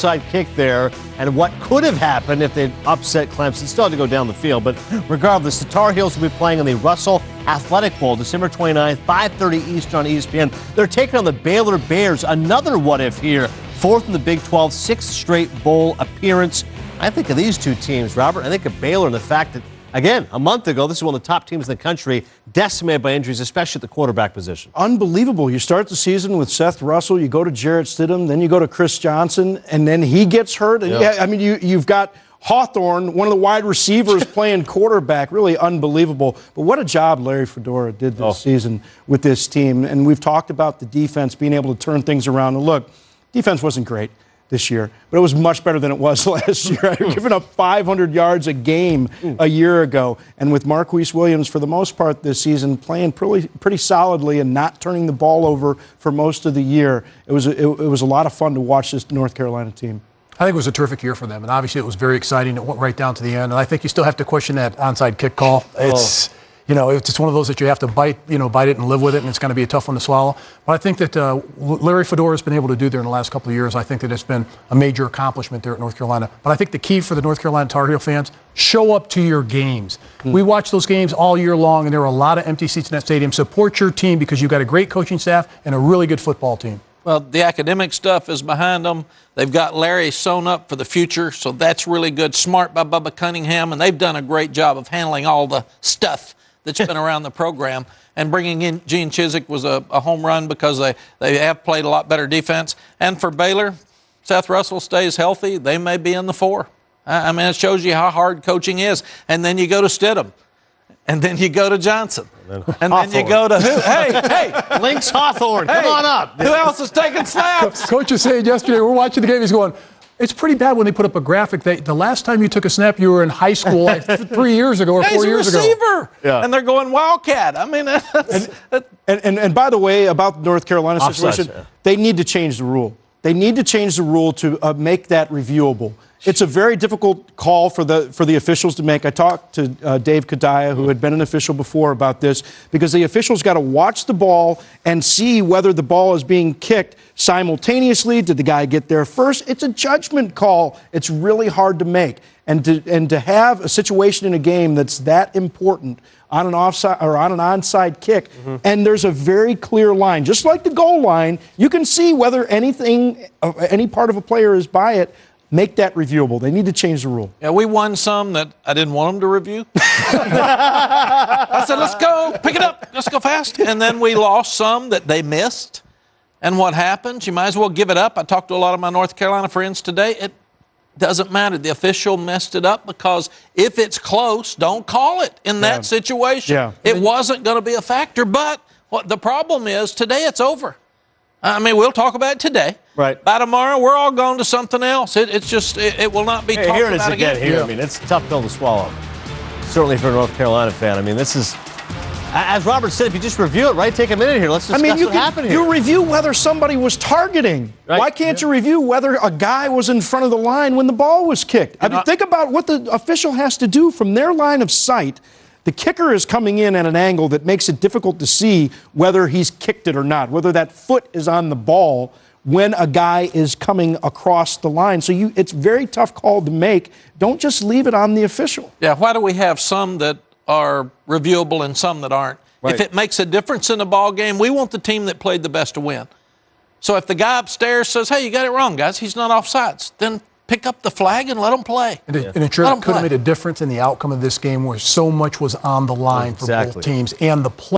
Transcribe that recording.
onside kick there, and what could have happened if they'd upset Clemson. Still had to go down the field, but regardless, the Tar Heels will be playing in the Russel Athletic Bowl, December 29th, 5:30 Eastern on ESPN. They're taking on the Baylor Bears. Another what-if here. Fourth in the Big 12, sixth straight bowl appearance. I think of these two teams, Robert. I think of Baylor and the fact that, again, a month ago, this is one of the top teams in the country, decimated by injuries, especially at the quarterback position. Unbelievable. You start the season with Seth Russell, you go to Jarrett Stidham, then you go to Chris Johnson, and then he gets hurt. And you've got Hawthorne, one of the wide receivers, playing quarterback. Really unbelievable. But what a job Larry Fedora did this season with this team. And we've talked about the defense being able to turn things around. And look, defense wasn't great this year, but it was much better than it was last year. Giving up 500 yards a game a year ago. And with Marquise Williams, for the most part this season, playing pretty solidly and not turning the ball over for most of the year, it was a lot of fun to watch this North Carolina team. I think it was a terrific year for them, and obviously it was very exciting. It went right down to the end, and I think you still have to question that onside kick call. It's it's one of those that you have to bite it and live with it, and it's going to be a tough one to swallow. But I think that Larry Fedora has been able to do there in the last couple of years. I think that it's been a major accomplishment there at North Carolina. But I think the key for the North Carolina Tar Heel fans, show up to your games. We watch those games all year long, and there are a lot of empty seats in that stadium. Support your team because you've got a great coaching staff and a really good football team. Well, the academic stuff is behind them. They've got Larry sewn up for the future, so that's really good. Smart by Bubba Cunningham, and they've done a great job of handling all the stuff that's been around the program. And bringing in Gene Chizik was a home run because they have played a lot better defense. And for Baylor, Seth Russell stays healthy. They may be in the 4. I mean, it shows you how hard coaching is. And then you go to Stidham. And then you go to Johnson. And then you go to who? Hey! Lynx Hawthorne, come on up. Who else is taking snaps? Coach was saying yesterday, we're watching the game, he's going, it's pretty bad when they put up a graphic. The last time you took a snap, you were in high school like 3 years ago or 4 years ago. He's a receiver. Yeah. And they're going Wildcat. I mean, and by the way, about the North Carolina situation, they need to change the rule. They need to change the rule to make that reviewable. It's a very difficult call for the officials to make. I talked to Dave Kadaya, who had been an official before, about this, because the officials got to watch the ball and see whether the ball is being kicked simultaneously. Did the guy get there first? It's a judgment call. It's really hard to make. And to have a situation in a game that's that important on an offside or on an onside kick, and there's a very clear line, just like the goal line, you can see whether any part of a player is by it. Make that reviewable. They need to change the rule. Yeah, we won some that I didn't want them to review. I said, let's go, pick it up, let's go fast. And then we lost some that they missed. And what happens? You might as well give it up. I talked to a lot of my North Carolina friends today. It doesn't matter. The official messed it up because if it's close, don't call it in that situation. Yeah. It wasn't going to be a factor. But what the problem is, today it's over. I mean, we'll talk about it today. Right. By tomorrow, we're all going to something else. It will not be talked about again. Here it is again. Here, I mean, it's a tough pill to swallow. Certainly for a North Carolina fan. I mean, this is, as Robert said, if you just review it, right? Take a minute here. Let's discuss what happened here. You review whether somebody was targeting. Right. Why can't you review whether a guy was in front of the line when the ball was kicked? I mean, think about what the official has to do from their line of sight. The kicker is coming in at an angle that makes it difficult to see whether he's kicked it or not, whether that foot is on the ball when a guy is coming across the line. So it's a very tough call to make. Don't just leave it on the official. Yeah, why do we have some that are reviewable and some that aren't? Right. If it makes a difference in the ball game, we want the team that played the best to win. So if the guy upstairs says, hey, you got it wrong, guys, he's not offsides, then pick up the flag and let them play. And it sure could have made a difference in the outcome of this game where so much was on the line for both teams and the play.